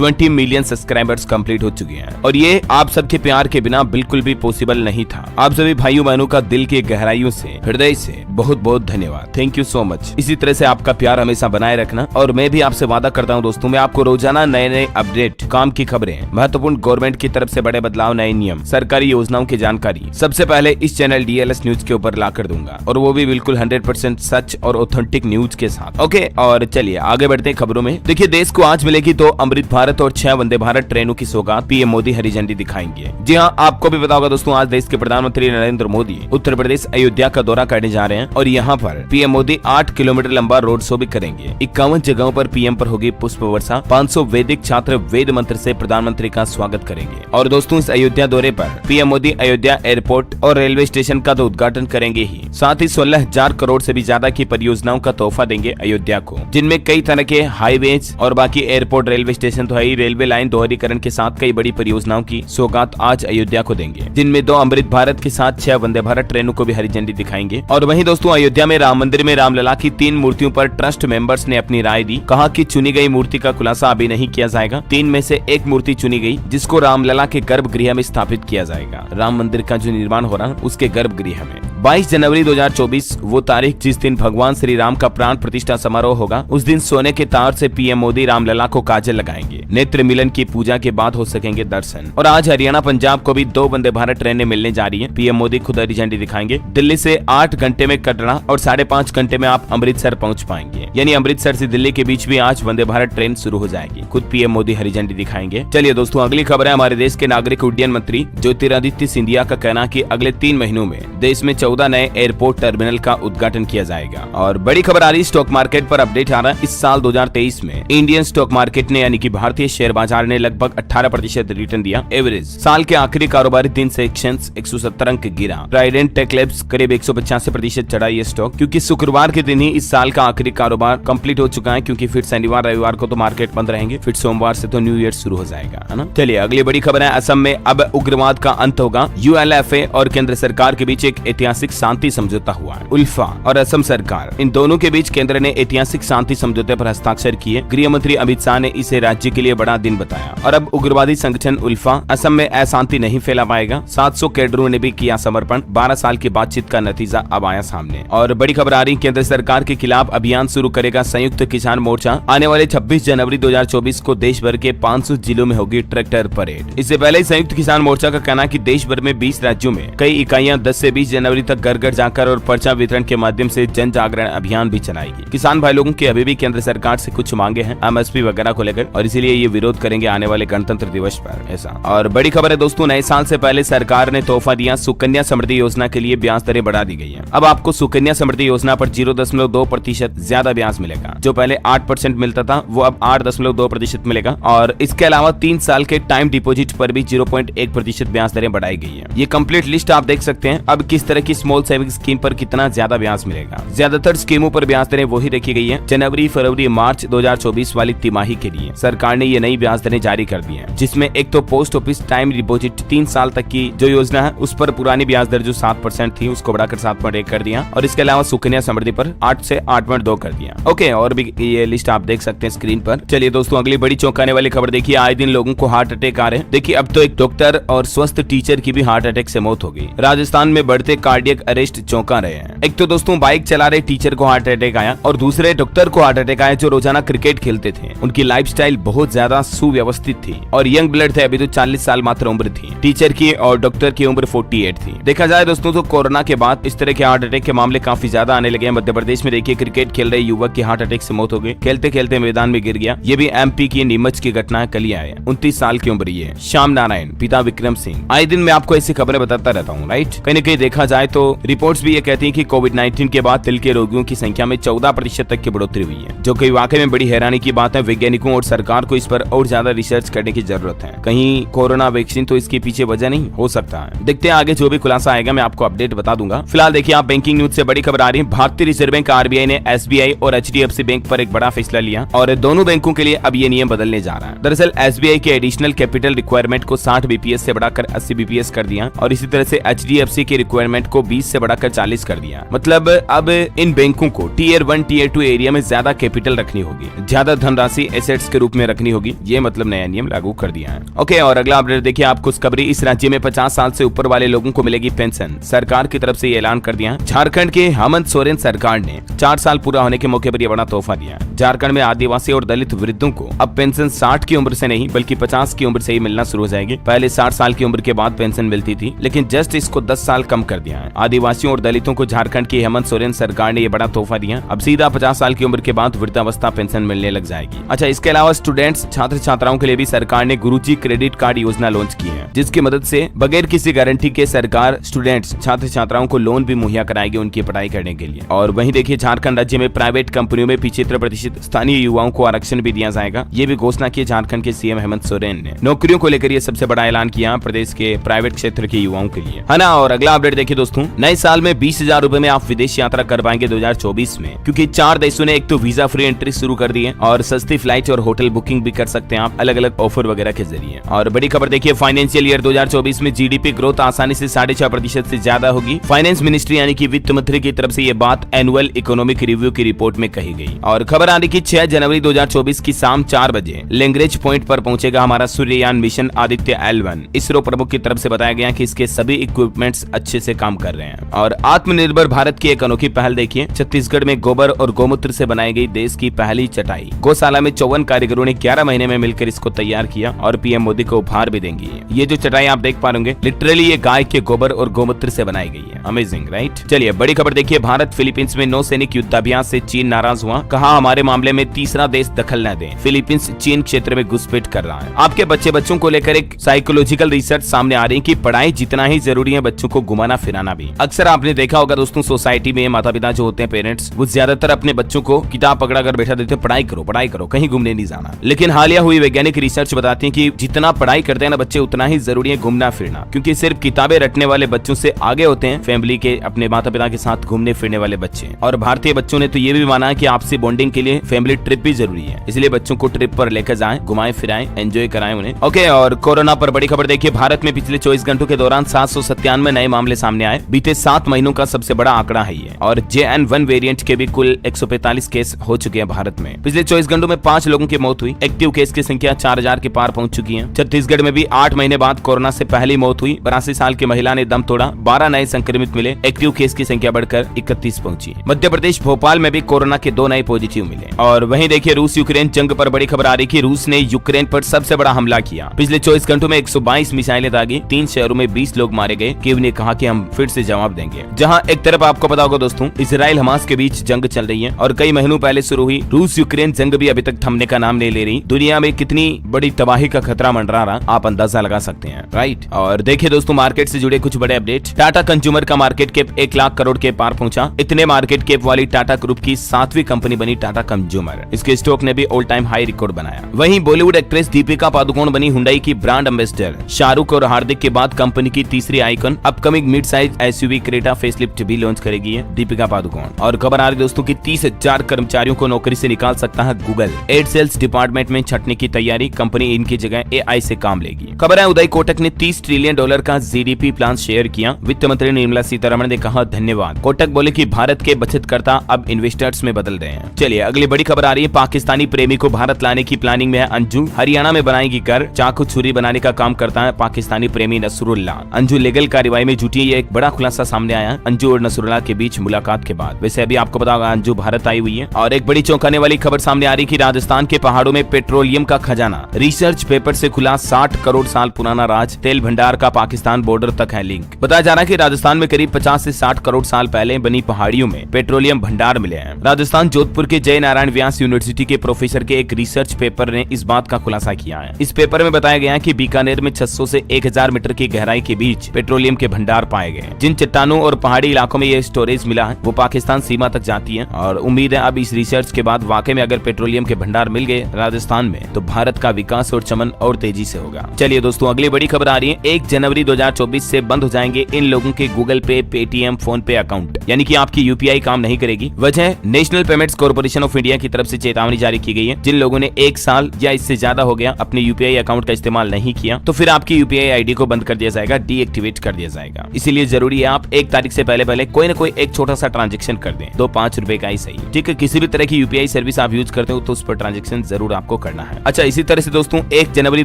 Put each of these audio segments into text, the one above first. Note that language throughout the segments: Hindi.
20 मिलियन सब्सक्राइबर्स कंप्लीट हो चुके हैं और ये आप सबके प्यार के बिना बिल्कुल भी पॉसिबल नहीं था। आप सभी भाइयों बहनों का दिल की गहराइयों से, हृदय से बहुत बहुत धन्यवाद। Thank you so much. इसी तरह से आपका प्यार हमेशा बनाए रखना और मैं भी आपसे वादा करता हूँ दोस्तों, मैं आपको रोजाना नए नए अपडेट, काम की खबरें, महत्वपूर्ण गवर्नमेंट की तरफ से बड़े बदलाव, नए नियम, सरकारी योजनाओं की जानकारी सबसे पहले इस चैनल DLS न्यूज के ऊपर ला कर दूंगा और वो भी बिल्कुल 100% सच और ऑथेंटिक न्यूज के साथ। ओके, और चलिए आगे बढ़ते हैं खबरों में। देखिए, देश को आज मिलेगी 2 अमृत भारत और 6 वंदे भारत ट्रेनों की सौगात, पीएम मोदी हरी झंडी दिखाएंगे। जी हाँ, आपको भी पता होगा दोस्तों, आज देश के प्रधानमंत्री नरेंद्र मोदी उत्तर प्रदेश अयोध्या का दौरा करने जा रहे हैं और यहाँ पर पीएम मोदी 8 किलोमीटर लंबा रोड शो भी करेंगे। 51 जगहों पर पीएम पर होगी पुष्प वर्षा। 500 वैदिक छात्र वेद मंत्र से प्रधानमंत्री का स्वागत करेंगे। और दोस्तों, इस अयोध्या दौरे पर पीएम मोदी अयोध्या एयरपोर्ट और रेलवे स्टेशन का तो उद्घाटन करेंगे ही, साथ ही 16,000 करोड़ से भी ज्यादा की परियोजनाओं का तोहफा देंगे अयोध्या को, जिनमें कई तरह के हाईवेज और बाकी एयरपोर्ट, रेलवे स्टेशन तो है ही, रेलवे लाइन दोहरीकरण के साथ कई बड़ी परियोजनाओं की सौगात आज अयोध्या को देंगे, जिनमें 2 अमृत भारत के साथ 6 वंदे भारत ट्रेनों को भी हरी झंडी दिखाएंगे। और वहीं दोस्तों, अयोध्या में राम मंदिर में रामलला की 3 मूर्तियों पर ट्रस्ट मेंबर्स ने अपनी राय दी। कहा कि चुनी गई मूर्ति का खुलासा अभी नहीं किया जाएगा। 3 में से एक मूर्ति चुनी गई जिसको रामलला के गर्भगृह में स्थापित किया जाएगा। राम मंदिर का जो निर्माण हो रहा है उसके गर्भगृह में 22 जनवरी 2024 वो तारीख जिस दिन भगवान श्री राम का प्राण प्रतिष्ठा समारोह होगा। उस दिन सोने के तार से पीएम मोदी रामलला को काजल लगाएंगे। नेत्र मिलन की पूजा के बाद हो सकेंगे दर्शन। और आज हरियाणा पंजाब को भी 2 वंदे भारत ट्रेनें मिलने जा रही है। पीएम मोदी खुद हरी झंडी दिखाएंगे। दिल्ली से 8 घंटे में कटरा और 5.5 घंटे में आप अमृतसर पहुंच पाएंगे। यानी अमृतसर से दिल्ली के बीच भी आज वंदे भारत ट्रेन शुरू हो जाएगी। खुद पीएम मोदी हरी झंडी दिखाएंगे। चलिए दोस्तों, अगली खबर है हमारे देश के नागरिक उड्डयन मंत्री ज्योतिरादित्य सिंधिया का कहना कि अगले 3 महीनों में देश में 14 नए एयरपोर्ट टर्मिनल का उद्घाटन किया जाएगा। और बड़ी खबर आ रही स्टॉक मार्केट पर अपडेट आ रहा है। इस साल 2023 में इंडियन स्टॉक मार्केट ने यानी कि भारतीय शेयर बाजार ने लगभग 18% रिटर्न दिया एवरेज। साल के आखिरी कारोबारी दिन सेक्शंस 170 अंक गिरा। ट्राइडेंट टेक लैब्स करीब 185% चढ़ा ये स्टॉक, क्योंकि शुक्रवार के दिन ही इस साल का आखिरी कारोबार कंप्लीट हो चुका है, क्योंकि फिर शनिवार रविवार को तो मार्केट बंद रहेंगे, फिर सोमवार से तो न्यू ईयर शुरू हो जाएगा, है ना। चलिए अगली बड़ी खबर है, असम में अब उग्रवाद का अंत होगा। ULFA और केंद्र सरकार के बीच एक ऐतिहासिक शांति समझौता हुआ है। उल्फा और असम सरकार, इन दोनों के बीच केंद्र ने ऐतिहासिक शांति समझौते पर हस्ताक्षर किए। गृह मंत्री अमित शाह ने इसे राज्य के लिए बड़ा दिन बताया। और अब उग्रवादी संगठन उल्फा असम में अशांति नहीं फैला पाएगा। 700 कैडरों ने भी किया समर्पण। 12 साल की बातचीत का नतीजा अब आया सामने। और बड़ी खबर आ रही, केंद्र सरकार के खिलाफ अभियान शुरू करेगा संयुक्त किसान मोर्चा। आने वाले 26 जनवरी 2024 को देश भर के 500 जिलों में होगी ट्रैक्टर परेड। इससे पहले संयुक्त किसान मोर्चा का कहना कि देश भर में 20 राज्यों में कई इकाइयां 10 से 20 जनवरी तक घर घर जाकर और पर्चा वितरण के माध्यम से जन जागरण अभियान भी चलाएगी। किसान भाई लोगों की अभी भी केंद्र सरकार से कुछ मांगे हैं MSP वगैरह को लेकर, और इसीलिए ये विरोध करेंगे आने वाले गणतंत्र दिवस पर, ऐसा। और बड़ी खबर है दोस्तों, नए साल से पहले सरकार ने तोहफा दिया। सुकन्या समृद्धि योजना के लिए ब्याज दरें बढ़ा दी गई है। अब आपको सुकन्या समृद्धि योजना पर 0.2% ज्यादा ब्याज मिलेगा। जो पहले 8% मिलता था वो अब 8.2% मिलेगा। और इसके अलावा 3 साल के टाइम डिपोजिट पर भी 0.1% ब्याज दरें बढ़ाई गई है। ये कंप्लीट लिस्ट आप देख सकते हैं। अब किस तरह की स्मॉल सेविंग स्कीम पर कितना ज्यादा ब्याज मिलेगा। ज्यादातर स्कीमों पर ब्याज दरें वही रखी गई है जनवरी, फरवरी, मार्च 2024 वाली तिमाही के लिए। सरकार ने ये नई ब्याज दरें जारी कर दी है, जिसमें एक तो पोस्ट ऑफिस टाइम डिपोजिट 3 साल तक की जो योजना है उस पर पुरानी ब्याज दर जो 7% थी उसको बढ़ाकर 7.1 कर दिया। और इसके अलावा सुकन्या समृद्धि पर 8 से 8.2 कर दिया। ओके, और भी ये लिस्ट आप देख सकते हैं स्क्रीन पर। चलिए दोस्तों, अगली बड़ी चौंकाने वाली खबर देखिए। आए दिन लोगों को हार्ट अटैक आ रहे हैं। देखिए, अब तो एक डॉक्टर और स्वस्थ टीचर की भी हार्ट अटैक से मौत हो गई। राजस्थान में बढ़ते कार्डियक अरेस्ट चौंका रहे हैं। एक तो दोस्तों बाइक चला रहे टीचर को हार्ट अटैक आया और दूसरे डॉक्टर को हार्ट अटैक आया जो रोजाना क्रिकेट खेलते थे। उनकी लाइफस्टाइल बहुत ज्यादा सुव्यवस्थित थी और यंग ब्लड थे। अभी तो 40 साल मात्र उम्र थी टीचर की और डॉक्टर की उम्र 48 थी। देखा जाए दोस्तों तो कोरोना के बाद इस तरह के हार्ट अटैक के मामले काफी ज्यादा आने लगे हैं। मध्य प्रदेश में देखिए, क्रिकेट खेल रहे युवक की हार्ट अटैक से मौत हो गई। खेलते खेलते मैदान में गिर गया। ये भी MP की नीमच की घटना है। कल ही आया, 29 साल की उम्र ये श्याम नारायण, पिता विक्रम सिंह। आए दिन मैं आपको ऐसी खबरें बताता रहता हूँ, राइट। कहीं न कहीं देखा जाए तो रिपोर्ट्स भी ये कहती हैं कि कोविड-19 के बाद दिल के रोगियों की संख्या में 14% तक की बढ़ोतरी हुई है, जो कि वाकई में बड़ी हैरानी की बात है। वैज्ञानिकों और सरकार को इस पर और ज्यादा रिसर्च करने की जरूरत है। कहीं कोरोना वैक्सीन तो इसके पीछे वजह नहीं हो सकता है। देखते हैं आगे जो भी खुलासा आएगा मैं आपको अपडेट बता दूंगा। फिलहाल देखिए, आप बैंकिंग न्यूज से बड़ी खबर आ रही है। भारतीय रिजर्व बैंक RBI ने SBI और HDFC बैंक पर एक बड़ा फैसला लिया और दोनों बैंकों के लिए अब ये नियम बदलने जा रहा है। दरअसल SBI के एडिशनल कैपिटल रिक्वायरमेंट को 60 BPS से बढ़ाकर 80 BPS कर दिया और इसी तरह से HDFC के रिक्वायरमेंट को 20 से बढ़ाकर 40 कर दिया। मतलब अब इन बैंकों को Tier 1 Tier 2 एरिया में ज्यादा कैपिटल रखनी होगी, ज्यादा धनराशि एसेट्स के रूप में रखनी करनी होगी, ये मतलब नया नियम लागू कर दिया है। ओके, और अगला अपडेट देखिए आप खुशखबरी, इस राज्य में 50 साल से ऊपर वाले लोगों को मिलेगी पेंशन, सरकार की तरफ से ये ऐलान कर दिया। झारखंड के हेमंत सोरेन सरकार ने 4 साल पूरा होने के मौके पर यह बड़ा तोहफा दिया। झारखंड में आदिवासी और दलित वृद्धों को अब पेंशन 60 की उम्र से नहीं बल्कि 50 की उम्र से ही मिलना शुरू हो जाएगी। पहले 60 साल की उम्र के बाद पेंशन मिलती थी, लेकिन जस्ट इसको 10 साल कम कर दिया है। आदिवासियों और दलितों को झारखंड की हेमंत सोरेन सरकार ने यह बड़ा तोहफा दिया। अब सीधा 50 साल की उम्र के बाद वृद्धावस्था पेंशन मिलने लग जाएगी। अच्छा, इसके अलावा स्टूडेंट्स छात्र छात्राओं के लिए भी सरकार ने गुरुजी क्रेडिट कार्ड योजना लॉन्च की है, जिसकी मदद से बगैर किसी गारंटी के सरकार स्टूडेंट्स छात्र छात्राओं को लोन भी मुहैया कराएगी उनकी पढ़ाई करने के लिए। और वहीं देखिए झारखंड राज्य में प्राइवेट कंपनियों में 75% स्थानीय युवाओं को आरक्षण भी दिया जाएगा। ये भी घोषणा की झारखंड के सीएम हेमंत सोरेन ने। नौकरियों को लेकर ये सबसे बड़ा ऐलान किया प्रदेश के प्राइवेट क्षेत्र के युवाओं के लिए, है ना। और अगला अपडेट देखिए दोस्तों, नए साल में 20,000 रुपए में आप विदेश यात्रा कर पाएंगे 2024 में, क्योंकि 4 देशों ने एक तो वीजा फ्री एंट्री शुरू कर दी है और सस्ती फ्लाइट और होटल बुकिंग भी कर सकते हैं आप अलग अलग ऑफर वगैरह के जरिए। और बड़ी खबर देखिए, फाइनेंशियल ईयर 2024 में जीडीपी ग्रोथ आसानी से 6.5% से ज्यादा होगी। फाइनेंस मिनिस्ट्री यानी कि वित्त मंत्री की तरफ से ये बात एनुअल इकोनॉमिक रिव्यू की रिपोर्ट में कही गई। और खबर आने की 6 जनवरी 2024 की शाम 4 बजे लैंग्रेज पॉइंट पर पहुंचेगा हमारा सूर्ययान मिशन आदित्य L1। इसरो प्रमुख की तरफ से बताया गया कि इसके सभी इक्विपमेंट्स अच्छे से काम कर रहे हैं। और आत्मनिर्भर भारत की एक अनोखी पहल देखिए, छत्तीसगढ़ में गोबर और गौमूत्र से बनाई गई देश की पहली चटाई। गौशाला में 54 कारीगरों ने 11 महीने में मिलकर इसको तैयार किया और पीएम मोदी को उपहार भी देंगी। ये जो चटाई आप देख पा रहे लिटरली ये गाय के गोबर और गौमूत्र से बनाई गई है। Amazing, right. चलिए बड़ी खबर देखिए, भारत फिलीपींस में नौसैनिक युद्धाभ्यास से चीन नाराज हुआ, कहा हमारे मामले में तीसरा देश दखल न दे। फिलीपींस चीन क्षेत्र में घुसपैठ कर रहा है। आपके बच्चों को लेकर एक साइकोलॉजिकल रिसर्च सामने आ रही है कि पढ़ाई जितना ही जरूरी है बच्चों को घुमाना फिराना भी। अक्सर आपने देखा होगा दोस्तों, सोसाइटी में माता पिता जो होते हैं पेरेंट्स, वो ज्यादातर अपने बच्चों को किताब पकड़ा कर बैठा देते हैं, पढ़ाई करो कहीं घूमने नहीं जाना। लेकिन हालिया हुई वैज्ञानिक रिसर्च बताती है कि जितना पढ़ाई करते हैं ना बच्चे उतना ही जरूरी है घूमना फिरना, क्योंकि सिर्फ किताबें रटने वाले बच्चों से आगे होते हैं फैमिली के अपने माता पिता के साथ घूमने फिरने वाले बच्चे। और भारतीय बच्चों ने तो ये भी माना है कि आपसी बॉन्डिंग के लिए फैमिली ट्रिप भी जरूरी है, इसलिए बच्चों को ट्रिप पर लेकर जाएं, घुमाएं फिराएं, एंजॉय कराएं उन्हें। ओके, और कोरोना पर बड़ी खबर देखिए, भारत में पिछले 24 घंटों के दौरान 797 नए मामले सामने आए। बीते 7 महीनों का सबसे बड़ा आंकड़ा है ये। और JN1 वेरिएंट के भी कुल 145 केस हो चुके हैं भारत में। पिछले 24 घंटों में 5 लोगों की मौत हुई। एक्टिव केस की संख्या 4000 के पार पहुंच चुकी है। छत्तीसगढ़ में भी 8 महीने बाद कोरोना से पहली मौत हुई। 82 साल की महिला ने दम तोड़ा। 12 नए संक्रमित मिले। एक्टिव केस की संख्या बढ़कर 31 पहुंची। मध्य प्रदेश भोपाल में भी कोरोना के 2 नए पॉजिटिव मिले। और वहीं देखिए रूस यूक्रेन जंग पर बड़ी खबर आ रही है, रूस ने यूक्रेन पर सबसे बड़ा हमला किया। पिछले 24 घंटों में 122 मिसाइलें दागी। 3 शहरों में 20 लोग मारे गए। कीव ने कहा कि हम फिर से जवाब देंगे। जहां एक तरफ आपको पता होगा दोस्तों, इजराइल हमास के बीच जंग चल रही है और कई महीनों पहले शुरू हुई रूस यूक्रेन जंग भी अभी तक थमने का नाम नहीं ले रही। दुनिया में कितनी बड़ी तबाही का खतरा मंडरा रहा आप अंदाजा लगा सकते हैं, राइट। और देखिए दोस्तों, मार्केट से जुड़े कुछ बड़े अपडेट। टाटा कंज्यूमर का मार्केट कैप 1 लाख करोड़ के पार पहुंचा। इतने मार्केट कैप वाली टाटा ग्रुप की 7वीं कंपनी बनी टाटा कंज्यूमर। इसके स्टॉक ने भी ऑल टाइम हाई रिकॉर्ड बनाया। वहीं बॉलीवुड एक्ट्रेस दीपिका पादुकोण बनी हुंडई की ब्रांड एम्बेसडर। शाहरुख और हार्दिक के बाद कंपनी की तीसरी icon upcoming mid size SUV Creta facelift भी लॉन्च करेगी है दीपिका पादुकोण। और खबर आ रही दोस्तों की 30,000 कर्मचारियों को नौकरी से निकाल सकता है गूगल। एड सेल्स डिपार्टमेंट में छटने की तैयारी, कंपनी इनकी जगह AI से काम लेगी। खबर है उदय कोटक ने $30 ट्रिलियन का GDP प्लान शेयर किया। वित्त मंत्री निर्मला सीतारमण ने कहा धन्यवाद। कोटक बोले कि भारत के बचतकर्ता अब इन्वेस्टर्स में बदल रहे हैं। चलिए अगली बड़ी खबर आ रही है, पाकिस्तानी प्रेमी को भारत लाने की प्लानिंग में है अंजू। हरियाणा में बनाएगी घर। चाकू छुरी बनाने का काम करता है पाकिस्तानी प्रेमी नसरुल्ला। अंजू लीगल कार्रवाई में जुटी। ये एक बड़ा खुलासा सामने आया अंजू और नसरुल्ला के बीच मुलाकात के बाद। वैसे अभी आपको पता होगा अंजू भारत आई हुई है। और एक बड़ी चौंकाने वाली खबर सामने आ रही कि राजस्थान के पहाड़ों में पेट्रोलियम का खजाना। रिसर्च पेपर से खुला 60 करोड़ साल पुराना राज। तेल भंडार का पाकिस्तान बॉर्डर तक है लिंक। बताया जा रहा है कि राजस्थान में करीब 50 से 60 करोड़ साल पहले बनी पहाड़ियों में पेट्रोलियम भंडार मिले हैं। राजस्थान जोधपुर के जय नारायण व्यास यूनिवर्सिटी के प्रोफेसर के एक रिसर्च पेपर ने इस बात का खुलासा किया है। इस पेपर में बताया गया है कि बीकानेर में 600 से 1000 मीटर की गहराई के बीच पेट्रोलियम के भंडार पाए गए। जिन चट्टानों और पहाड़ी इलाकों में ये स्टोरेज मिला है वो पाकिस्तान सीमा तक जाती है। और उम्मीद है अब इस रिसर्च के बाद वाकई में अगर पेट्रोलियम के भंडार मिल गए राजस्थान में तो भारत का विकास और चमन और तेजी से होगा। चलिए दोस्तों अगली बड़ी खबर आ रही है, 1 जनवरी 2024 से बंद हो जाएंगे इन लोगों के गूगल पे, पेटीएम, फोन पे अकाउंट, यानी कि आपकी UPI काम नहीं करेगी। वजह national payments corporation of India की तरफ से चेतावनी जारी की गई है। जिन लोगों ने 1 साल या इससे ज्यादा हो गया अपने UPI अकाउंट का इस्तेमाल नहीं किया तो फिर आपकी UPI ID को बंद कर दिया जाएगा, डीएक्टिवेट कर दिया जाएगा। इसीलिए जरूरी है आप 1 तारीख से पहले कोई न कोई एक छोटा सा ट्रांजेक्शन कर दें, 2-5 रुपए का ही सही। ठीक है, किसी भी तरह की UPI सर्विस आप यूज करते हो तो उस पर ट्रांजेक्शन जरूर आपको करना है। अच्छा, इसी तरह से दोस्तों 1 जनवरी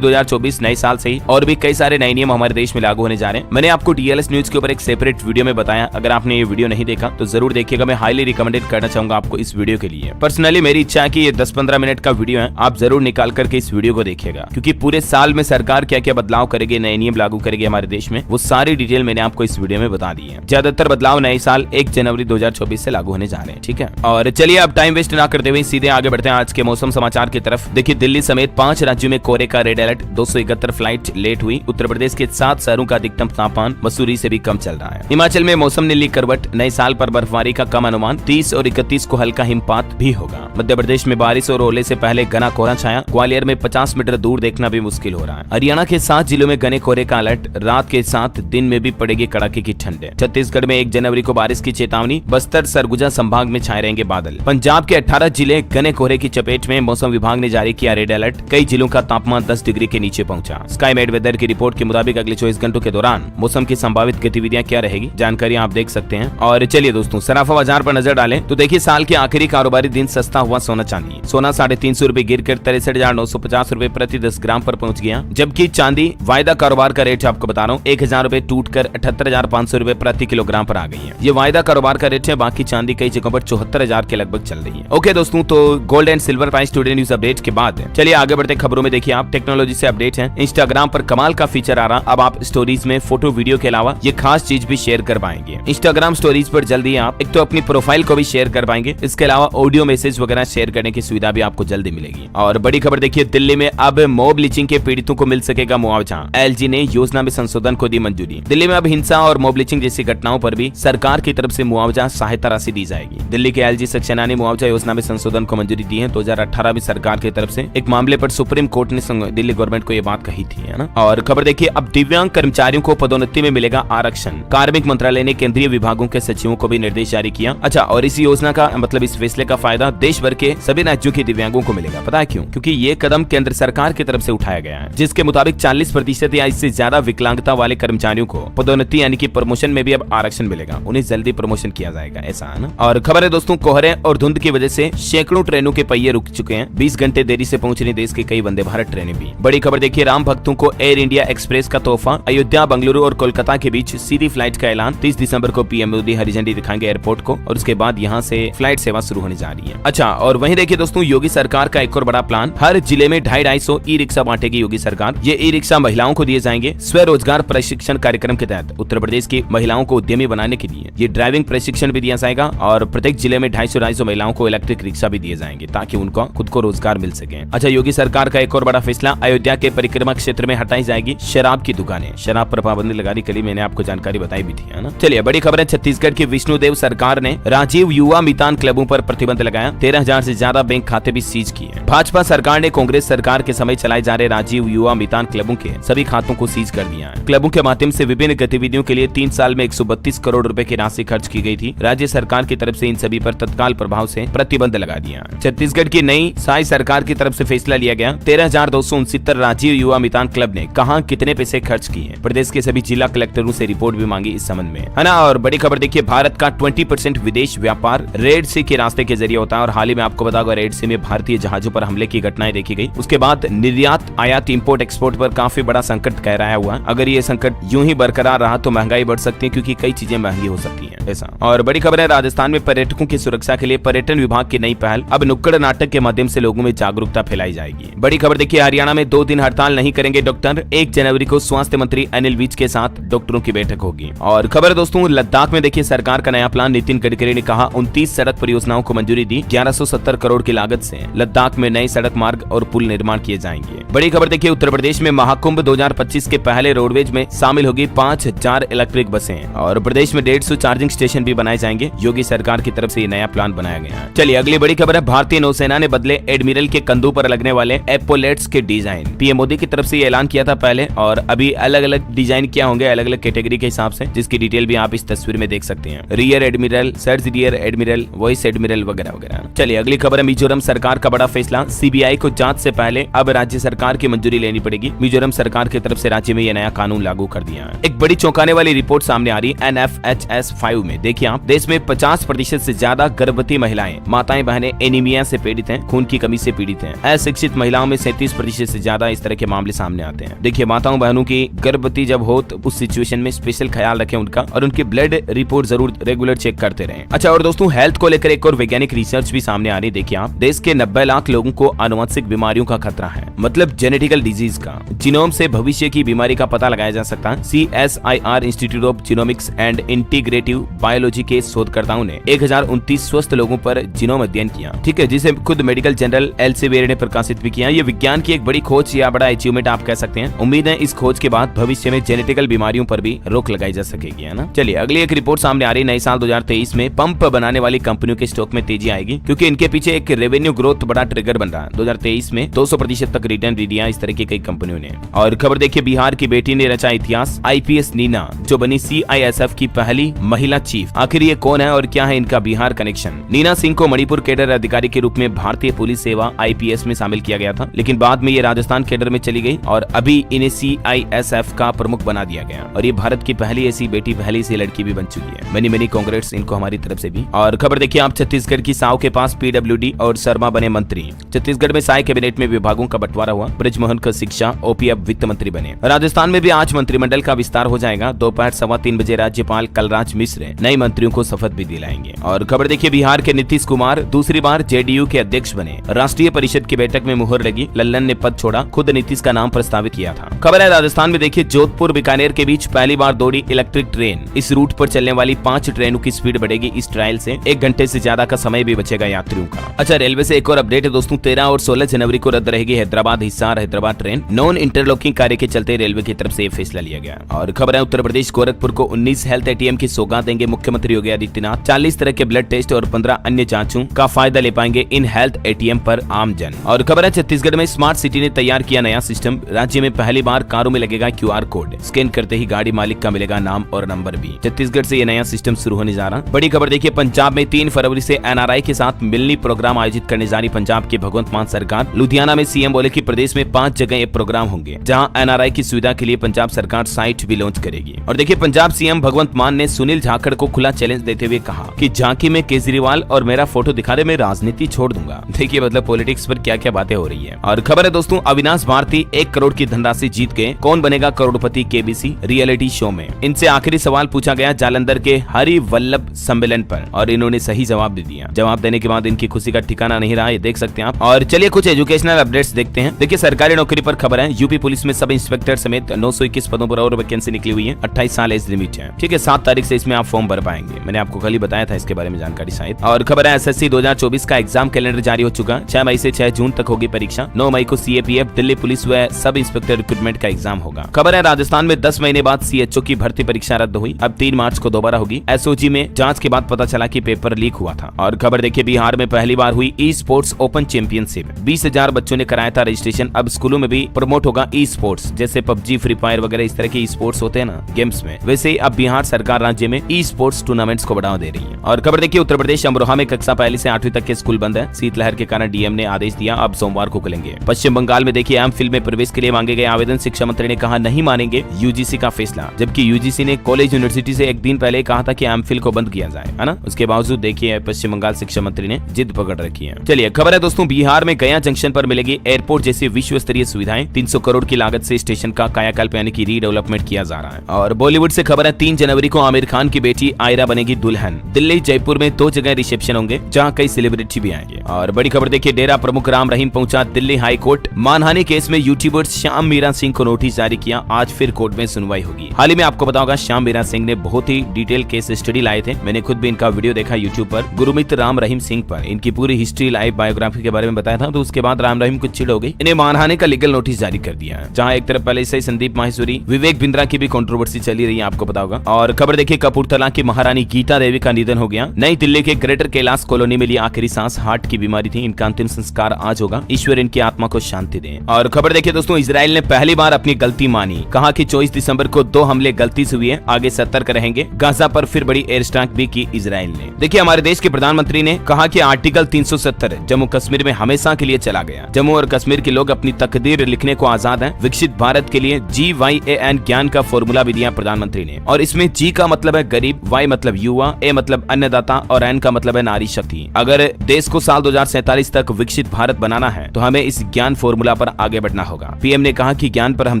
2024 नए साल से ही और भी कई सारे नए नियम हमारे देश में लागू होने जा रहे हैं। मैंने आपको डीएलएस न्यूज के ऊपर एक सेपरेट वीडियो में बताया, अगर आपने ये वीडियो नहीं देखा तो जरूर देखिएगा। मैं हाईली रिकमेंडेड करना चाहूंगा आपको इस वीडियो के लिए। पर्सनली मेरी इच्छा है कि ये 10-15 मिनट का वीडियो है, आप जरूर निकाल करके इस वीडियो को देखिएगा, क्योंकि पूरे साल में सरकार क्या क्या बदलाव करेगी, नए नियम लागू करेगी हमारे देश में, वो सारी डिटेल मैंने आपको इस वीडियो में बता दी है। ज्यादातर बदलाव नए साल 1 जनवरी 2024 से लागू होने जा रहे हैं। ठीक है, और चलिए अब टाइम वेस्ट ना करते हुए सीधे आगे बढ़ते हैं आज के मौसम समाचार की तरफ। देखिए, दिल्ली समेत 5 राज्यों में कोहरे का रेड अलर्ट, 271 फ्लाइट लेट हुई। उत्तर प्रदेश के 7 शहरों का अधिकतम तापमान मसूरी से भी कम चल रहा है। हिमाचल में मौसम ने ली करवट, नए साल पर बर्फबारी का कम अनुमान, 30 और 31 को हल्का हिमपात भी होगा। मध्य प्रदेश में बारिश और ओले से पहले घना कोहरा छाया, ग्वालियर में 50 मीटर दूर देखना भी मुश्किल हो रहा है। हरियाणा के 7 जिलों में घने कोहरे का अलर्ट, रात के साथ दिन में भी पड़ेगी कड़ाके की ठंड। छत्तीसगढ़ में 1 जनवरी को बारिश की चेतावनी, बस्तर सरगुजा संभाग में छाए रहेंगे बादल। पंजाब के 18 जिले घने कोहरे की चपेट में, मौसम विभाग ने जारी किया रेड अलर्ट, कई जिलों का तापमान 10 डिग्री के नीचे पहुंचा। स्काईमेट वेदर की रिपोर्ट के मुताबिक अगले 24 घंटों के दौरान मौसम की संभावित गतिविधियां क्या रहेगी, जानकारी आप देख सकते हैं। और चलिए दोस्तों सराफा बाजार पर नजर डालें तो देखिए, साल के आखिरी कारोबारी दिन सस्ता हुआ सोना चांदी। सोना 350 रूपए गिर कर 63,950 रूपए प्रति 10 ग्राम पर पहुंच गया, जबकि चांदी वायदा कारोबार का रेट आपको बता रहा हूँ 1000 रूपए टूट कर 78,500 रूपए प्रति किलोग्राम पर आ गई है। ये वायदा कारोबार का रेट है, बाकी चांदी कई जगहों पर 74,000 के लगभग चल रही है। ओके दोस्तों, तो gold and silver price today news update के बाद चलिए आगे बढ़ते खबरों में। देखिए, आप टेक्नोलॉजी से अपडेट हैं, इंस्टाग्राम पर कमाल का फीचर आ रहा, अब आप स्टोरीज में फोटो वीडियो के अलावा ये खास चीज भी शेयर कर पाएंगे। इंस्टाग्राम स्टोरीज पर जल्दी आप एक तो अपनी प्रोफाइल को भी शेयर कर पाएंगे, इसके अलावा ऑडियो मैसेज वगैरह शेयर करने की सुविधा भी आपको जल्दी मिलेगी। और बड़ी खबर देखिए, दिल्ली में अब मॉब लिंचिंग के पीड़ितों को मिल सकेगा मुआवजा, एलजी ने योजना में संशोधन को दी मंजूरी। दिल्ली में अब हिंसा और मॉब लिंचिंग जैसी घटनाओं पर भी सरकार की तरफ से मुआवजा सहायता राशि दी जाएगी। दिल्ली के एलजी सक्सेना ने मुआवजा योजना में संशोधन को मंजूरी दी है। 2018 में सरकार की तरफ से एक मामले पर सुप्रीम कोर्ट ने दिल्ली गवर्नमेंट को ये बात कही थी, है ना। और खबर देखिए, अब दिव्यांग कर्मचारियों को पदोन्नति में मिलेगा आरक्षण, कार्मिक मंत्रालय ने केंद्रीय विभागों के सचिवों को भी निर्देश जारी किया। अच्छा, और इस योजना का मतलब इस फैसले का फायदा देश भर के सभी राज्यों के दिव्यांगों को मिलेगा। पता है क्यों? क्योंकि ये कदम केंद्र सरकार की तरफ से उठाया गया है, जिसके मुताबिक 40% या इससे ज्यादा विकलांगता वाले कर्मचारियों को पदोन्नति यानी कि प्रमोशन में भी अब आरक्षण मिलेगा, उन्हें जल्दी प्रमोशन किया जाएगा, ऐसा है ना। और खबर है दोस्तों, कोहरे और धुंध की वजह से सैकड़ों ट्रेनों के पहिए रुक चुके हैं, 20 घंटे देरी से पहुंच रही देश की कई वंदे भारत ट्रेनें भी। बड़ी खबर देखिए, राम भक्तों को एयर इंडिया एक्सप्रेस का तोहफा, अयोध्या, बेंगलुरु और कोलकाता के बीच सीधी फ्लाइट का ऐलान। 30 दिसंबर को पीएम मोदी हरी झंडी दिखाएंगे एयरपोर्ट को और उसके बाद यहाँ से फ्लाइट सेवा शुरू होने जा रही है। अच्छा, और वहीं देखिए दोस्तों, योगी सरकार का एक और बड़ा प्लान, हर जिले में 250 ई रिक्शा बांटेगी योगी सरकार। ये ई रिक्शा महिलाओं को दिए जाएंगे। स्वरोजगार प्रशिक्षण कार्यक्रम के तहत उत्तर प्रदेश की महिलाओं को उद्यमी बनाने के लिए ये ड्राइविंग प्रशिक्षण भी दिया जाएगा और प्रत्येक जिले में 250 महिलाओं को इलेक्ट्रिक रिक्शा भी दिए जाएंगे ताकि उनको खुद को रोजगार मिल सके। अच्छा, योगी सरकार का एक और बड़ा फैसला, अयोध्या के परिक्रमा क्षेत्र में हटाई जाएगी शराब की दुकानें। शराब पर पाबंदी लगा दी, कल मैंने आपको जानकारी बताई भी थी, है ना। चलिए बड़ी खबर है, छत्तीसगढ़ की विष्णुदेव सरकार ने राजीव युवा मितान क्लबों पर प्रतिबंध लगाया, 13,000 से ज्यादा बैंक खाते भी सीज किए। भाजपा सरकार ने कांग्रेस सरकार के समय चलाए जा रहे राजीव युवा मितान क्लबों के सभी खातों को सीज कर दिया है। क्लबों के माध्यम से विभिन्न गतिविधियों के लिए 3 साल में 132 करोड़ रुपए की राशि खर्च की गई थी। राज्य सरकार की तरफ से इन सभी पर तत्काल प्रभाव से प्रतिबंध लगा दिया। छत्तीसगढ़ की नई साई सरकार की तरफ से फैसला लिया गया। 13,269 राजीव युवा मितान क्लब ने कहां कितने पैसे खर्च किए, प्रदेश के सभी जिला कलेक्टरों से रिपोर्ट भी मांगी इस संबंध में, है ना। और बड़ी खबर देखिए, भारत का 20% विदेश व्यापार रेड सी के रास्ते के जरिए होता है और हाल ही में आपको बता रेड सी में भारतीय जहाजों पर हमले की घटनाएं देखी गई। उसके बाद निर्यात, आयात, इंपोर्ट, एक्सपोर्ट पर काफी बड़ा संकट गहराया हुआ। अगर ये संकट यूं ही बरकरार रहा तो महंगाई बढ़ सकती है, क्योंकि कई चीजें महंगी हो सकती हैं, ऐसा। और बड़ी खबर है, राजस्थान में पर्यटकों की सुरक्षा के लिए पर्यटन विभाग की नई पहल, अब नुक्कड़ नाटक के माध्यम से लोगों में जागरूकता फैलाई जाएगी। बड़ी खबर देखिए, हरियाणा में 2 दिन हड़ताल नहीं करेंगे डॉक्टर, 1 जनवरी को स्वास्थ्य मंत्री अनिल विज के साथ डॉक्टरों की बैठक होगी। और खबर दोस्तों, लद्दाख में देखिए सरकार का नया प्लान, नितिन गडकरी ने कहा 29 सड़क परियोजनाओं को मंजूरी दी, 1170 करोड़ की लागत से लद्दाख में नए सड़क मार्ग और पुल निर्माण किए जाएंगे। बड़ी खबर देखिए, उत्तर प्रदेश में महाकुंभ 2025 के पहले रोडवेज में शामिल होगी 5000 इलेक्ट्रिक बसें और प्रदेश में 150 चार्जिंग स्टेशन भी बनाए जाएंगे। योगी सरकार की तरफ से ये नया प्लान बनाया गया है। चलिए अगली बड़ी खबर है, भारतीय नौसेना ने बदले एडमिरल के कंधों पर लगने वाले एपोलेट्स के डिजाइन। पीएम मोदी की तरफ से ये ऐलान किया था पहले, और अभी अलग अलग डिजाइन क्या होंगे अलग अलग कैटेगरी के हिसाब से, जिसकी डिटेल भी आप इस तस्वीर में देख सकते हैं। Rear admiral, surge rear admiral, voice admiral वगैरह वगैरह। चलिए अगली खबर है, मिजोरम सरकार का बड़ा फैसला, सीबीआई को जांच से पहले अब राज्य सरकार की मंजूरी लेनी पड़ेगी। मिजोरम सरकार की तरफ से राज्य में यह नया कानून लागू कर दिया है। एक बड़ी चौंकाने वाली रिपोर्ट सामने आ रही है NFHS 5 में। देखिए आप, देश में 50% से ज्यादा गर्भवती महिलाएं, माताएं, बहनें एनीमिया से पीड़ित हैं, खून की कमी से पीड़ित हैं। आते हैं। अशिक्षित महिलाओं में 37% से ज्यादा इस तरह के मामले सामने आते हैं। देखिए माताओं बहनों की गर्भवती जब हो तो उस सिचुएशन में स्पेशल ख्याल रखें उनका, और उनकी ब्लड रिपोर्ट जरूर रेगुलर चेक करते रहें। अच्छा, और दोस्तों हेल्थ को लेकर एक और वैज्ञानिक रिसर्च भी सामने आ रही। देखिए आप, देश के 90 लाख लोगों को आनुवंशिक बीमारियों का खतरा है, मतलब जेनेटिकल डिजीज का। जीनोम से भविष्य की बीमारी का पता लगाया जा सकता है। CSIR institute of genomics and integrative biology के शोधकर्ताओं ने 1029 स्वस्थ लोगों पर जीनोम अध्ययन किया, ठीक है, जिसे खुद मेडिकल जर्नल एल्सेवियर ने प्रकाशित भी किया। ये विज्ञान की एक बड़ी खोज या बड़ा अचीवमेंट आप कह सकते हैं। उम्मीद है इस खोज के बाद भविष्य में जेनेटिकल बीमारियों पर भी रोक लगाई जा सकेगी, है ना। चलिए अगली एक रिपोर्ट सामने आ रही। नए साल 2023 में पंप बनाने वाली कंपनियों के स्टॉक में तेजी आएगी, क्योंकि इनके पीछे एक रेवेन्यू ग्रोथ बड़ा ट्रिगर बन रहा है। 2023 में 200% तक रिटर्न दे दिया इस तरह की कई कंपनियों ने। और खबर देखिए, बिहार की बेटी ने रचा इतिहास। IPS नीना जो बनी CISF की पहली महिला चीफ। आखिर ये कौन है और क्या है इनका बिहार कनेक्शन? नीना सिंह को मणिपुर कैडर अधिकारी के रूप में भारतीय पुलिस सेवा IPS में शामिल किया गया था, लेकिन बाद में ये राजस्थान कैडर में चली गई और अभी इन्हें CISF का प्रमुख बना दिया गया। और ये भारत की पहली ऐसी बेटी, पहली ऐसी लड़की भी बन चुकी है। मेनी कांग्रेट्स इनको हमारी तरफ से भी। और खबर देखिए आप, छत्तीसगढ़ की साव के पास PWD और शर्मा बने मंत्री। छत्तीसगढ़ में साय कैबिनेट में विभागों का बंटवारा हुआ। ब्रजमोहन को शिक्षा, OP अब वित्त मंत्री बने। राजस्थान में भी आज मंत्रिमंडल का विस्तार हो जाएगा। दोपहर 3:15 बजे राज्यपाल कलराज मिश्र नए मंत्रियों को शपथ भी दिलाएंगे। और खबर देखिए, बिहार के नीतीश कुमार दूसरी बार JDU के अध्यक्ष बने। राष्ट्रीय परिषद की बैठक में मुहर लगी, लल्लन ने पद छोड़ा, खुद नीतीश का नाम प्रस्तावित किया था। खबर है राजस्थान में देखिए, जोधपुर बीकानेर के बीच पहली बार दौड़ी इलेक्ट्रिक ट्रेन। इस रूट पर चलने वाली 5 ट्रेनों की स्पीड बढ़ेगी। इस ट्रायल से 1 घंटे से ज्यादा का समय भी बचेगा यात्रियों का। अच्छा, रेलवे से एक और अपडेट है दोस्तों, 13 और 16 जनवरी को रद्द रहेगी Hyderabad Hisar Hyderabad train. Non interlocking कार्य के चलते रेलवे की तरफ से ये फैसला लिया गया। और खबर है, उत्तर प्रदेश गोरखपुर को 19 हेल्थ ATM की सौगात देंगे मुख्यमंत्री योगी आदित्यनाथ। 40 तरह के ब्लड टेस्ट और 15 अन्य जांचों का फायदा ले पाएंगे इन हेल्थ ATM पर आम जन। और खबर है, छत्तीसगढ़ में स्मार्ट सिटी ने तैयार किया नया सिस्टम। राज्य में पहली बार कारों में लगेगा QR कोड। स्कैन करते ही गाड़ी मालिक का मिलेगा नाम और नंबर भी। छत्तीसगढ़ से ये नया सिस्टम शुरू होने जा रहा। बड़ी खबर देखिए, पंजाब में 3 फरवरी से NRI के साथ मिलनी प्रोग्राम आयोजित करने जा रही पंजाब की भगवंत मान सरकार। लुधियाना में CM बोले कि प्रदेश में 5 जगह ये प्रोग्राम होंगे, जहां NRI की सुविधा के लिए पंजाब सरकार साइट भी लॉन्च करेगी। और देखिए, पंजाब CM भगवंत मान ने सुनील जाखड़ को खुला चैलेंज देते हुए कहा कि झांकी में केजरीवाल और मेरा फोटो दिखा दे, मैं राजनीति छोड़ दूंगा। देखिए मतलब पॉलिटिक्स पर क्या क्या बातें हो रही है। और खबर है दोस्तों, अविनाश भारती 1 करोड़ की धनराशि जीत गए। कौन बनेगा करोड़पति KBC रियलिटी शो में? इनसे आखिरी सवाल पूछा गया जालंधर के हरि वल्लभ सम्मेलन पर, और इन्होंने सही जवाब दे दिया। जवाब देने के बाद इनकी खुशी का ठिकाना नहीं रहा, ये देख सकते हैं आप। और चलिए कुछ एजुकेशनल अपडेट्स देखते हैं। देखिए, सरकारी नौकरी पर खबर है, यूपी पुलिस में सब इंस्पेक्टर समेत 921 पदों पर और वैकेंसी निकली हुई है। 28 साल एज लिमिट है, ठीक है। 7 तारीख से इसमें आप फॉर्म भर पाएंगे। मैंने आपको कल ही बताया था इसके बारे में जानकारी शायद। और खबर है, SSC 2024 का एग्जाम कैलेंडर जारी हो चुका। 6 मई से 6 जून तक होगी परीक्षा। 9 मई को CAPF दिल्ली पुलिस व सब इंस्पेक्टर रिक्रूटमेंट का एग्जाम होगा। खबर है, राजस्थान में 10 महीने बाद CHO की भर्ती परीक्षा रद्द हुई। अब 3 मार्च को दोबारा होगी। SOG में जांच के बाद पता चला कि पेपर लीक हुआ था। और खबर देखिए, बिहार में पहली बार हुई E-स्पोर्ट्स ओपन चैंपियनशिप। 20,000 बच्चों ने कराया था रजिस्ट्रेशन। अब स्कूलों में भी प्रमोट होगा E-स्पोर्ट्स, जैसे PUBG, फ्री फायर वगैरह इस तरह के E-स्पोर्ट्स होते हैं ना गेम्स में, वैसे ही अब बिहार सरकार राज्य में E-स्पोर्ट्स टूर्नामेंट्स को बढ़ावा दे रही है। और खबर देखिए, उत्तर प्रदेश अमरोहा में कक्षा 1 से 8वीं तक के स्कूल बंद है। शीतलहर के कारण DM ने आदेश दिया, अब सोमवार को खुलेंगे। पश्चिम बंगाल में देखिए, MPhil में प्रवेश के लिए मांगे गए आवेदन शिक्षा मंत्री ने कहा नहीं मानेंगे UGC का फैसला, जबकि UGC ने कॉलेज यूनिवर्सिटी से 1 दिन पहले कहा था कि MPhil को बंद किया जाए, है ना। उसके बावजूद देखिए पश्चिम बंगाल शिक्षा मंत्री ने जिद पकड़ रखी है। चलिए खबर है दोस्तों, बिहार में गया जंक्शन पर मिलेगी एयरपोर्ट जैसी विश्व स्तरीय सुविधाएं। 300 करोड़ की लागत से स्टेशन का कायाकल्प यानी कि रीडेवलपमेंट किया जा रहा है। और बॉलीवुड से खबर है, 3 जनवरी को आमिर खान की बेटी आयरा बनेगी दुल्हन। दिल्ली जयपुर में 2 जगह रिसेप्शन होंगे, जहां कई सेलिब्रिटी भी आएंगे। और बड़ी खबर देखिए, डेरा प्रमुख राम रहीम पहुंचा दिल्ली हाई कोर्ट। मानहानि केस में यूट्यूबर श्याम मीरा सिंह को नोटिस जारी किया। आज फिर कोर्ट में सुनवाई होगी। हाल ही में आपको बताऊंगा, श्याम मीरा सिंह ने बहुत ही डिटेल केस स्टडी लाए थे। मैंने खुद भी इनका वीडियो देखा यूट्यूब पर, गुरमीत राम रहीम सिंह पर। इनकी पूरी हिस्ट्री लाइफ बायोग्राफी के बारे में बताया था। तो उसके बाद राम रहीम को चिढ़ हो गई, इन्हें मानहानि का लीगल नोटिस जारी कर दिया है। जहां एक तरफ पहले से संदीप माहेश्वरी, विवेक बिंद्रा की भी कंट्रोवर्सी चली रही है, आपको पता होगा। और खबर देखिए, कपूरथला की महारानी गीता देवी का निधन हो गया। नई दिल्ली के ग्रेटर कैलाश कॉलोनी में ली आखिरी सांस। हार्ट की बीमारी थी। इनका अंतिम संस्कार आज होगा। ईश्वर इनकी आत्मा को शांति दे। और खबर देखिए दोस्तों, इजराइल ने पहली बार अपनी गलती मानी। कहा कि 24 दिसंबर को 2 हमले गलती से हुए, आगे सतर्क रहेंगे। गाजा पर फिर बड़ी एयर स्ट्राइक भी की इजराइल ने। देखिए, हमारे देश के प्रधानमंत्री ने कहा कि आर्टिकल 370 जम्मू कश्मीर में हमेशा के लिए चला गया। जम्मू और कश्मीर के लोग अपनी तकदीर लिखने को आजाद हैं। विकसित भारत के लिए GYAN ज्ञान का फॉर्मूला भी दिया प्रधानमंत्री ने। और इसमें G का मतलब है गरीब, Y मतलब युवा, A मतलब अन्नदाता और N का मतलब है नारी शक्ति। अगर देश को साल 2047 तक विकसित विकसित भारत बनाना है तो हमें इस ज्ञान फॉर्मूला पर आगे बढ़ना होगा। पीएम ने कहा कि ज्ञान पर हम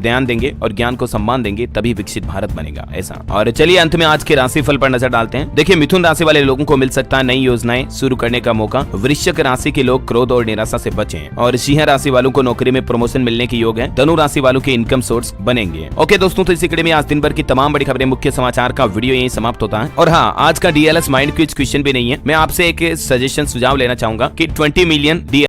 ध्यान देंगे और ज्ञान को सम्मान देंगे तभी विकसित भारत बनेगा, ऐसा। और चलिए अंत में आज के राशिफल पर नजर डालते हैं। देखिए, मिथुन राशि वाले लोगों को मिल सकता है नई योजनाएं शुरू करने का मौका। वृश्चिक राशि के लोग क्रोध और निराशा से बचें। और सिंह राशि वालों को नौकरी में प्रमोशन मिलने के योग है। धनु राशि वालों के इनकम सोर्स बनेंगे। ओके दोस्तों, तो इसी कड़ी में आज दिन भर की तमाम बड़ी खबरें, मुख्य समाचार का वीडियो यहीं समाप्त होता है। और हाँ, आज का डीएलएस माइंड क्विज क्वेश्चन भी नहीं है। मैं आपसे एक सजेशन सुझाव लेना चाहूंगा कि 20 मिलियन